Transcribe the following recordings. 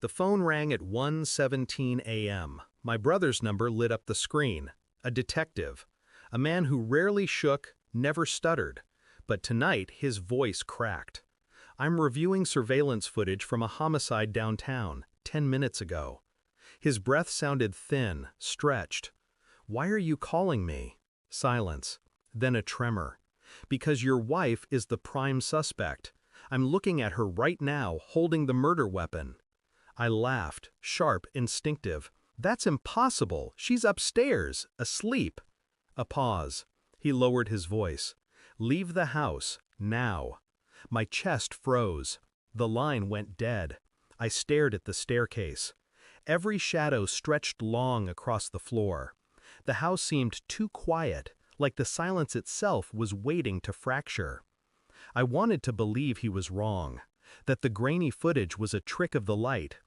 The phone rang at 1:17 a.m. My brother's number lit up the screen. A detective. A man who rarely shook, never stuttered. But tonight, his voice cracked. "I'm reviewing surveillance footage from a homicide downtown, 10 minutes ago." His breath sounded thin, stretched. "Why are you calling me?" Silence. Then a tremor. "Because your wife is the prime suspect. I'm looking at her right now, holding the murder weapon." I laughed, sharp, instinctive. "That's impossible. She's upstairs, asleep." A pause. He lowered his voice. "Leave the house, now." My chest froze. The line went dead. I stared at the staircase. Every shadow stretched long across the floor. The house seemed too quiet, like the silence itself was waiting to fracture. I wanted to believe he was wrong, that the grainy footage was a trick of the light,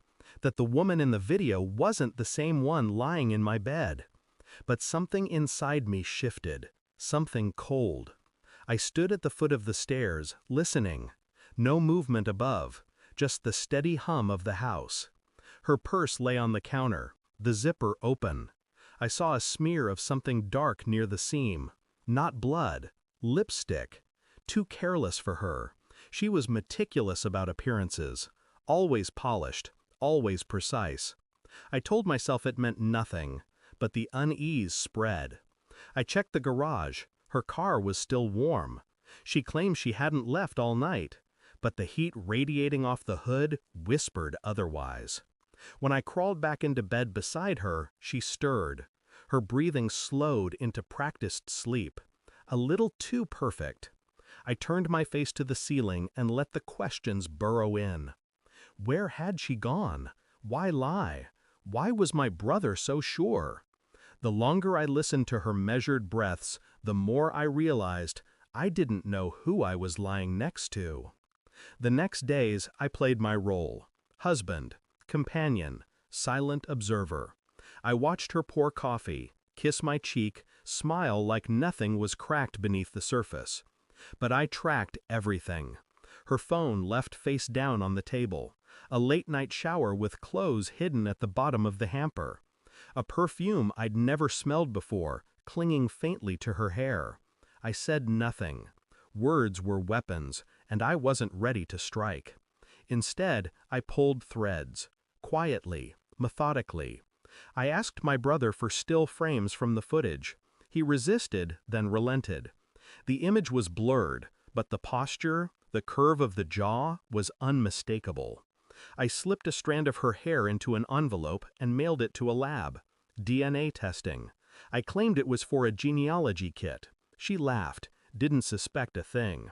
that the woman in the video wasn't the same one lying in my bed. But something inside me shifted, something cold. I stood at the foot of the stairs, listening. No movement above, just the steady hum of the house. Her purse lay on the counter, the zipper open. I saw a smear of something dark near the seam. Not blood, lipstick. Too careless for her. She was meticulous about appearances, always polished, always precise. I told myself it meant nothing, but the unease spread. I checked the garage. Her car was still warm. She claimed she hadn't left all night, but the heat radiating off the hood whispered otherwise. When I crawled back into bed beside her, she stirred. Her breathing slowed into practiced sleep, a little too perfect. I turned my face to the ceiling and let the questions burrow in. Where had she gone? Why lie? Why was my brother so sure? The longer I listened to her measured breaths, the more I realized I didn't know who I was lying next to. The next days, I played my role. Husband, companion, silent observer. I watched her pour coffee, kiss my cheek, smile like nothing was cracked beneath the surface. But I tracked everything. Her phone left face down on the table. A late-night shower with clothes hidden at the bottom of the hamper. A perfume I'd never smelled before, clinging faintly to her hair. I said nothing. Words were weapons, and I wasn't ready to strike. Instead, I pulled threads. Quietly, methodically. I asked my brother for still frames from the footage. He resisted, then relented. The image was blurred, but the posture, the curve of the jaw, was unmistakable. I slipped a strand of her hair into an envelope and mailed it to a lab. DNA testing. I claimed it was for a genealogy kit. She laughed, didn't suspect a thing.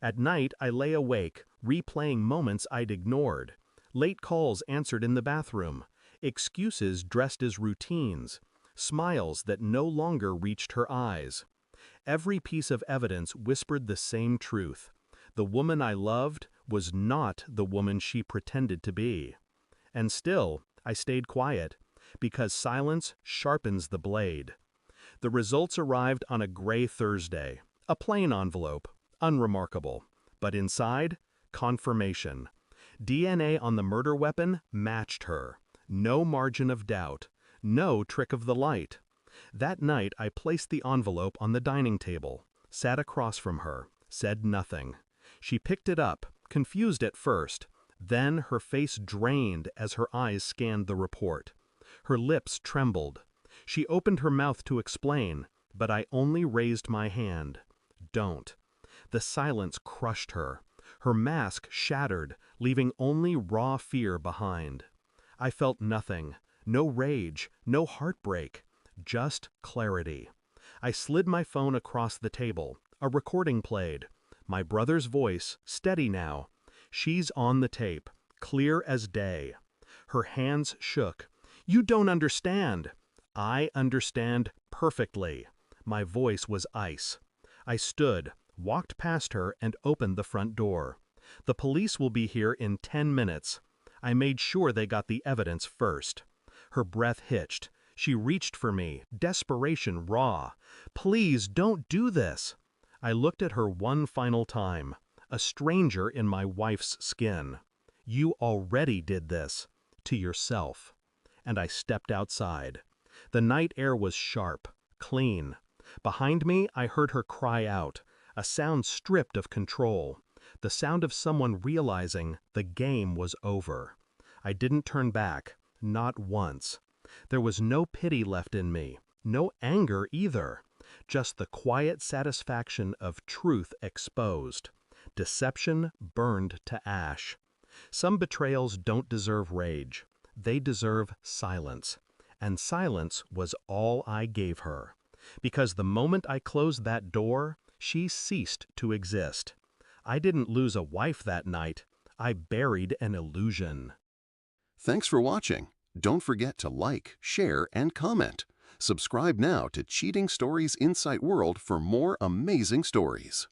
At night, I lay awake, replaying moments I'd ignored. Late calls answered in the bathroom. Excuses dressed as routines. Smiles that no longer reached her eyes. Every piece of evidence whispered the same truth. The woman I loved was not the woman she pretended to be. And still, I stayed quiet, because silence sharpens the blade. The results arrived on a gray Thursday. A plain envelope, unremarkable. But inside, confirmation. DNA on the murder weapon matched her. No margin of doubt. No trick of the light. That night, I placed the envelope on the dining table, sat across from her, said nothing. She picked it up, confused at first. Then her face drained as her eyes scanned the report. Her lips trembled. She opened her mouth to explain, but I only raised my hand. Don't. The silence crushed her. Her mask shattered, leaving only raw fear behind. I felt nothing. No rage, no heartbreak. Just clarity. I slid my phone across the table. A recording played. My brother's voice, steady now. She's on the tape, clear as day. Her hands shook. "You don't understand." "I understand perfectly." My voice was ice. I stood, walked past her, and opened the front door. "The police will be here in 10 minutes. I made sure they got the evidence first. Her breath hitched. She reached for me, desperation raw. "Please don't do this." I looked at her one final time, a stranger in my wife's skin. "You already did this. to yourself." And I stepped outside. The night air was sharp, clean. Behind me, I heard her cry out, a sound stripped of control, the sound of someone realizing the game was over. I didn't turn back, not once. There was no pity left in me, no anger either, just the quiet satisfaction of truth exposed, deception burned to ash. Some betrayals don't deserve rage. They deserve silence. And silence was all I gave her. Because the moment I closed that door, she ceased to exist. I didn't lose a wife that night. I buried an illusion. Thanks for watching. Don't forget to like, share, and comment. Subscribe now to Cheating Stories Insight World for more amazing stories.